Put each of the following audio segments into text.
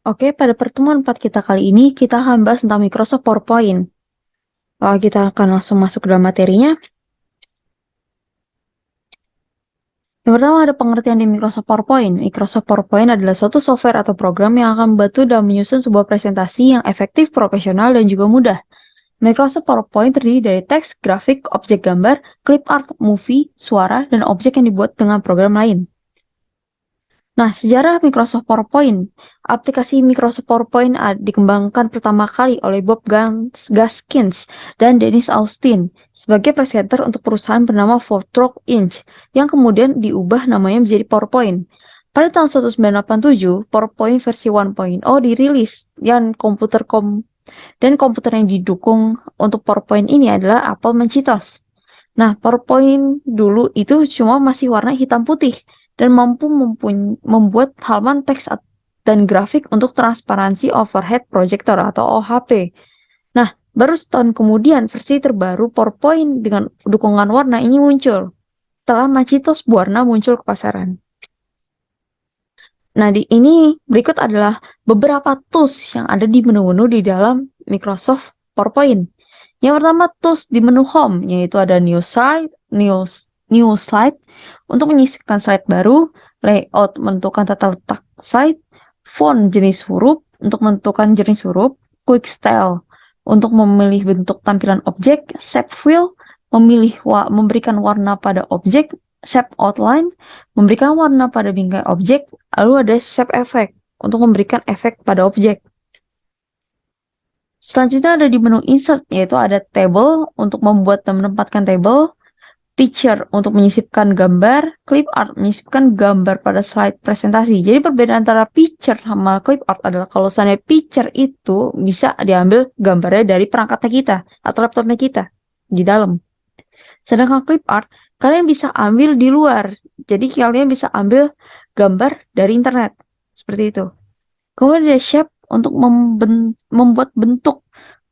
Oke, pada pertemuan 4 kita kali ini, kita akan bahas tentang Microsoft PowerPoint. Kita akan langsung masuk ke dalam materinya. Yang pertama ada pengertian di Microsoft PowerPoint. Microsoft PowerPoint adalah suatu software atau program yang akan membantu dalam menyusun sebuah presentasi yang efektif, profesional, dan juga mudah. Microsoft PowerPoint terdiri dari teks, grafik, objek gambar, clip art, movie, suara, dan objek yang dibuat dengan program lain. Nah, sejarah Microsoft PowerPoint. Aplikasi Microsoft PowerPoint dikembangkan pertama kali oleh Bob Gaskins dan Dennis Austin sebagai presenter untuk perusahaan bernama Photrok Inc. yang kemudian diubah namanya menjadi PowerPoint. Pada tahun 1987, PowerPoint versi 1.0 dirilis dan komputer yang didukung untuk PowerPoint ini adalah Apple Macintosh. Nah, PowerPoint dulu itu cuma masih warna hitam putih dan mampu membuat halaman teks dan grafik untuk transparansi overhead projector atau OHP. Nah, baru setahun kemudian versi terbaru PowerPoint dengan dukungan warna ini muncul setelah Macintosh berwarna muncul ke pasaran. Nah, ini berikut adalah beberapa tools yang ada di menu-menu di dalam Microsoft PowerPoint. Yang pertama tools di menu Home, yaitu ada New Slide untuk menyisipkan slide baru, Layout menentukan tata letak slide, Font jenis huruf untuk menentukan jenis huruf, Quick Style untuk memilih bentuk tampilan objek, Shape Fill memberikan warna pada objek, Shape Outline memberikan warna pada bingkai objek, lalu ada Shape Effect untuk memberikan efek pada objek. Selanjutnya ada di menu Insert, yaitu ada Table untuk membuat dan menempatkan table, Picture untuk menyisipkan gambar, Clip Art menyisipkan gambar pada slide presentasi. Jadi perbedaan antara Picture sama Clip Art adalah kalau misalnya Picture itu bisa diambil gambarnya dari perangkatnya kita atau laptopnya kita di dalam. Sedangkan Clip Art kalian bisa ambil di luar. Jadi kalian bisa ambil gambar dari internet. Seperti itu. Kemudian ada Shape untuk membuat bentuk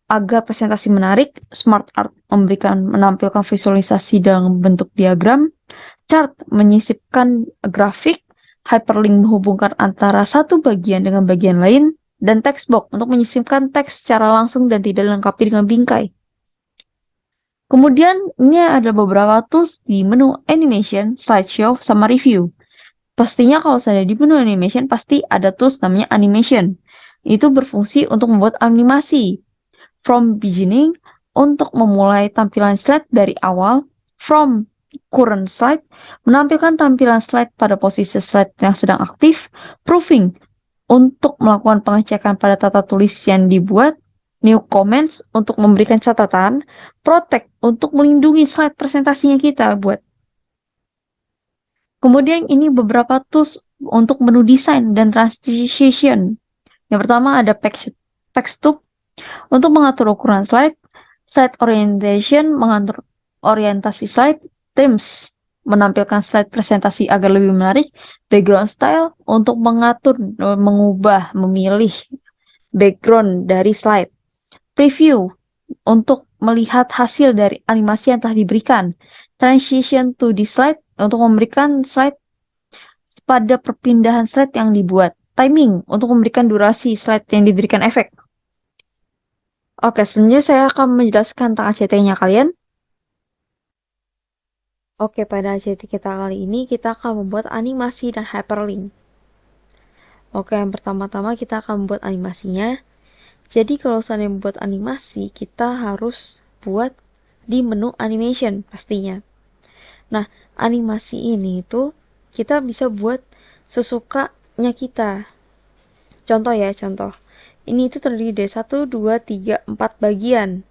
agar presentasi menarik. Smart Art menampilkan visualisasi dalam bentuk diagram. Chart menyisipkan grafik. Hyperlink menghubungkan antara satu bagian dengan bagian lain. Dan text box untuk menyisipkan teks secara langsung dan tidak dilengkapi dengan bingkai. Kemudian ini ada beberapa tools di menu Animation, Slideshow, sama Review. Pastinya kalau saya di menu Animation pasti ada tools namanya Animation. Itu berfungsi untuk membuat animasi. From beginning, untuk memulai tampilan slide dari awal. From current slide, menampilkan tampilan slide pada posisi slide yang sedang aktif. Proofing, untuk melakukan pengecekan pada tata tulis yang dibuat. New comments, untuk memberikan catatan. Protect, untuk melindungi slide presentasinya kita buat. Kemudian ini beberapa tools untuk menu desain dan transition. Yang pertama ada Pextube untuk mengatur ukuran slide, Slide Orientation mengatur orientasi slide, Themes menampilkan slide presentasi agar lebih menarik, Background Style untuk memilih background dari slide, Preview untuk melihat hasil dari animasi yang telah diberikan, Transition to the slide untuk memberikan slide pada perpindahan slide yang dibuat, Timing untuk memberikan durasi slide yang diberikan efek. Oke, selanjutnya saya akan menjelaskan tentang ACT-nya kalian. Oke, pada ACT kita kali ini kita akan membuat animasi dan hyperlink. Oke, yang pertama-tama kita akan membuat animasinya. Jadi kalau saya membuat animasi, kita harus buat di menu animation pastinya. Nah, animasi ini itu kita bisa buat sesukanya kita. Contoh ya, contoh. Ini itu terdiri dari 1, 2, 3, 4 bagian.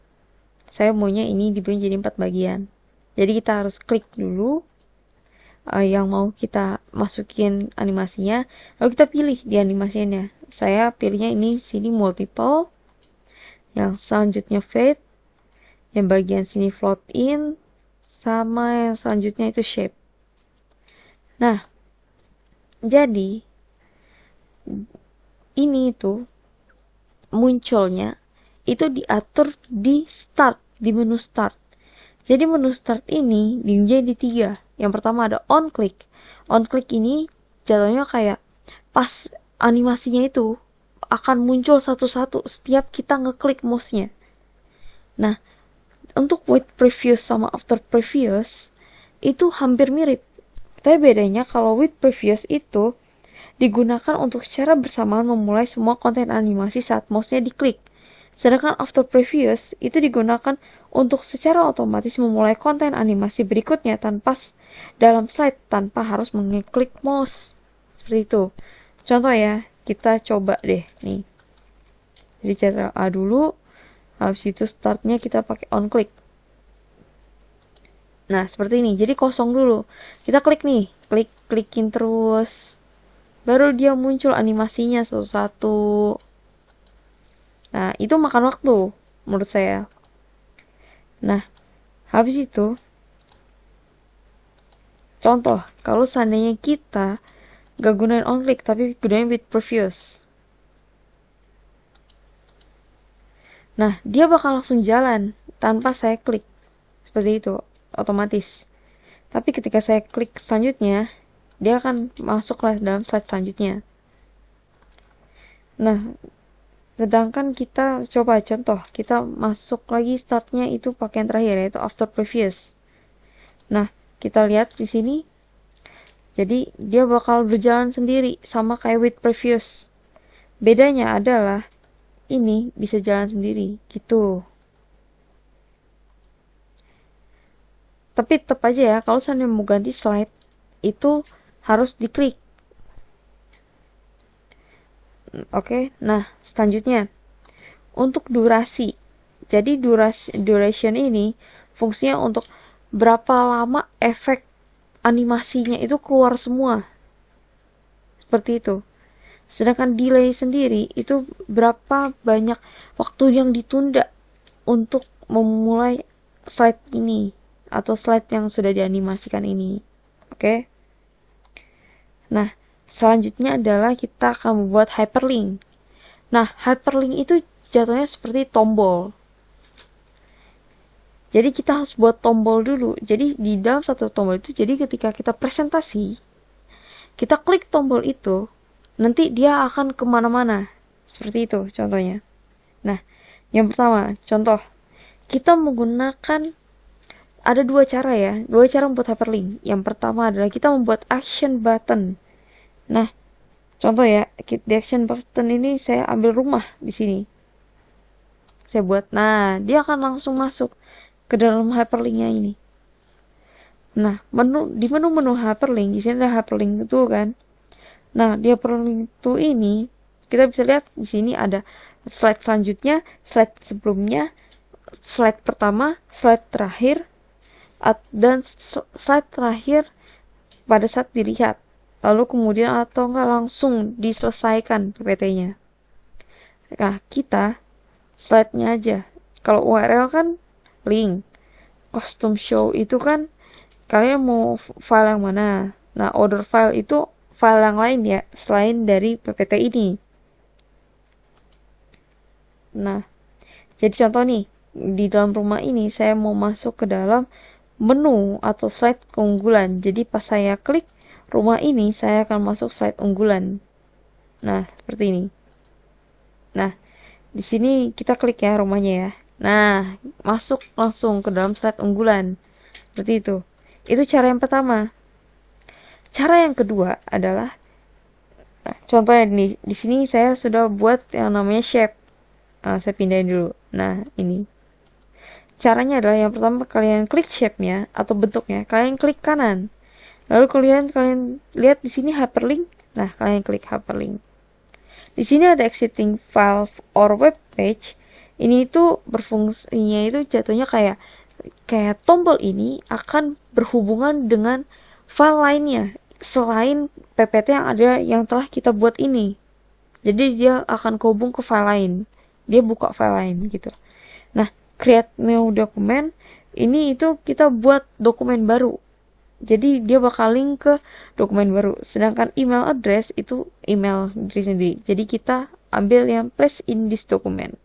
Saya maunya ini dibagi jadi 4 bagian. Jadi kita harus klik dulu yang mau kita masukin animasinya. Lalu kita pilih di animasinya. Saya pilihnya ini sini multiple. Yang selanjutnya fade. Yang bagian sini float in. Sama yang selanjutnya itu shape. Nah, jadi ini itu munculnya itu diatur di start, di menu start. Jadi menu start ini menjadi 3. Yang pertama ada on click. On click ini jatuhnya kayak pas animasinya itu akan muncul satu-satu setiap kita ngeklik mouse-nya. Nah, untuk with previous sama after previous itu hampir mirip. Tapi bedanya kalau with previous itu digunakan untuk secara bersamaan memulai semua konten animasi saat mouse-nya diklik. Sedangkan after previous itu digunakan untuk secara otomatis memulai konten animasi berikutnya dalam slide tanpa harus mengeklik mouse. Seperti itu. Contoh ya, kita coba deh nih. Jadi Ctrl A dulu, habis itu startnya kita pakai on click. Nah, seperti ini. Jadi kosong dulu. Kita klik nih, klikin terus. Baru dia muncul animasinya satu-satu. Nah, itu makan waktu menurut saya. Nah, habis itu contoh, kalau seandainya kita gak gunain on click tapi gunain with previous. Nah, dia bakal langsung jalan tanpa saya klik. Seperti itu, otomatis. Tapi ketika saya klik selanjutnya, dia akan masuk dalam slide selanjutnya. Nah, sedangkan kita coba contoh, kita masuk lagi startnya itu pakai yang terakhir yaitu after previous. Nah, kita lihat di sini. Jadi dia bakal berjalan sendiri sama kayak with previous. Bedanya adalah ini bisa jalan sendiri gitu. Tapi tetap aja ya, kalau saya mau ganti slide itu harus diklik. Oke, nah selanjutnya untuk durasi. Jadi duration ini fungsinya untuk berapa lama efek animasinya itu keluar semua. Seperti itu. Sedangkan delay sendiri itu berapa banyak waktu yang ditunda untuk memulai slide ini atau slide yang sudah dianimasikan ini. Oke. Nah, selanjutnya adalah kita akan membuat hyperlink. Nah, hyperlink itu jatuhnya seperti tombol. Jadi kita harus buat tombol dulu. Jadi di dalam satu tombol itu, jadi ketika kita presentasi, kita klik tombol itu, nanti dia akan kemana-mana. Seperti itu contohnya. Nah, yang pertama, contoh. Kita menggunakan, ada dua cara ya. Dua cara membuat hyperlink. Yang pertama adalah kita membuat action button. Nah, contoh ya, di action button ini saya ambil rumah di sini. Saya buat, nah dia akan langsung masuk ke dalam hyperlinknya ini. Nah, di menu hyperlink, di sini ada hyperlink itu kan. Nah, di hyperlink itu ini, kita bisa lihat di sini ada slide selanjutnya, slide sebelumnya, slide pertama, slide terakhir, dan slide terakhir pada saat dilihat. Lalu kemudian atau enggak langsung diselesaikan PPT-nya. Nah, kita slide-nya aja. Kalau URL kan link. Custom show itu kan kalian mau file yang mana. Nah, order file itu file yang lain ya, selain dari PPT ini. Nah, jadi contoh nih, di dalam rumah ini saya mau masuk ke dalam menu atau slide keunggulan. Jadi pas saya klik rumah ini, saya akan masuk slide unggulan. Nah, seperti ini. Nah, di sini kita klik ya rumahnya ya. Nah, masuk langsung ke dalam slide unggulan. Seperti itu. Itu cara yang pertama. Cara yang kedua adalah, nah, contohnya di sini saya sudah buat yang namanya shape. Nah, saya pindahin dulu. Nah, ini. Caranya adalah yang pertama kalian klik shape-nya atau bentuknya, kalian klik kanan. Lalu kalian lihat di sini hyperlink. Nah, kalian klik hyperlink. Di sini ada exiting file or web page. Ini itu berfungsinya itu jatuhnya kayak tombol ini akan berhubungan dengan file lainnya selain PPT yang ada yang telah kita buat ini. Jadi dia akan kehubung ke file lain. Dia buka file lain gitu. Nah, create new document ini itu kita buat dokumen baru. Jadi dia bakal link ke dokumen baru. Sedangkan email address itu email diri sendiri. Jadi kita ambil yang place in this document.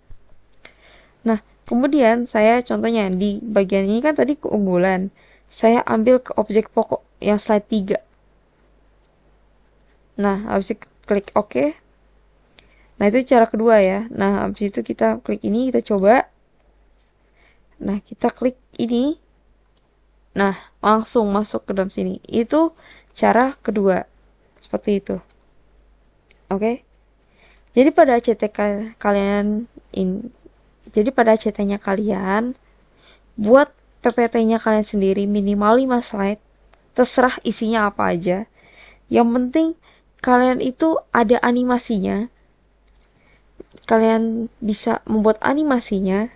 Nah, kemudian saya contohnya di bagian ini kan tadi keunggulan. Saya ambil ke objek pokok yang slide 3. Nah, habis itu klik OK. Nah, itu cara kedua ya. Nah, habis itu kita klik ini, kita coba. Nah, kita klik ini. Nah, langsung masuk ke dalam sini. Itu cara kedua. Seperti itu. Oke. Jadi pada kalian jadi pada ACT-nya kalian buat PPT-nya kalian sendiri minimal 5 slide. Terserah isinya apa aja. Yang penting kalian itu ada animasinya. Kalian bisa membuat animasinya,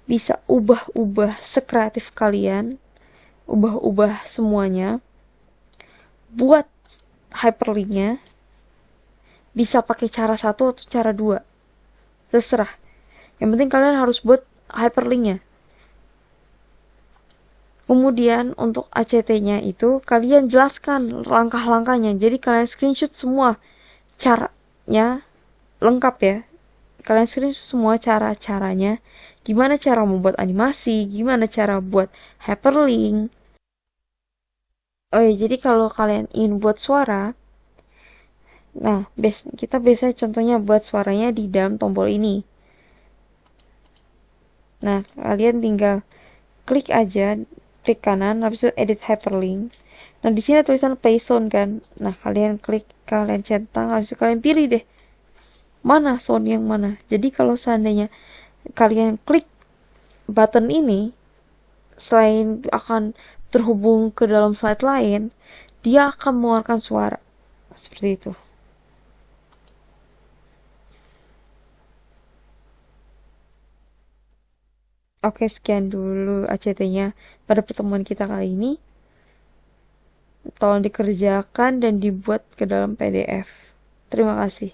bisa ubah-ubah sekreatif kalian, ubah-ubah semuanya, buat hyperlinknya, bisa pakai cara satu atau cara dua, terserah. Yang penting kalian harus buat hyperlinknya. Kemudian untuk ACT-nya itu kalian jelaskan langkah-langkahnya. Jadi kalian screenshot semua caranya lengkap ya. Kalian screenshot semua cara-caranya. Gimana cara membuat animasi, gimana cara buat hyperlink. Oh ya, jadi kalau kalian ingin buat suara, nah, kita biasanya contohnya buat suaranya di dalam tombol ini. Nah, kalian tinggal klik aja, klik kanan, habis itu edit hyperlink. Nah, di sini tulisan play sound kan. Nah, kalian klik, kalian centang, habis itu kalian pilih deh mana sound yang mana. Jadi kalau seandainya kalian klik button ini, selain akan terhubung ke dalam slide lain, dia akan mengeluarkan suara. Seperti itu. Oke, sekian dulu ACT-nya pada pertemuan kita kali ini. Tolong dikerjakan dan dibuat ke dalam PDF. Terima kasih.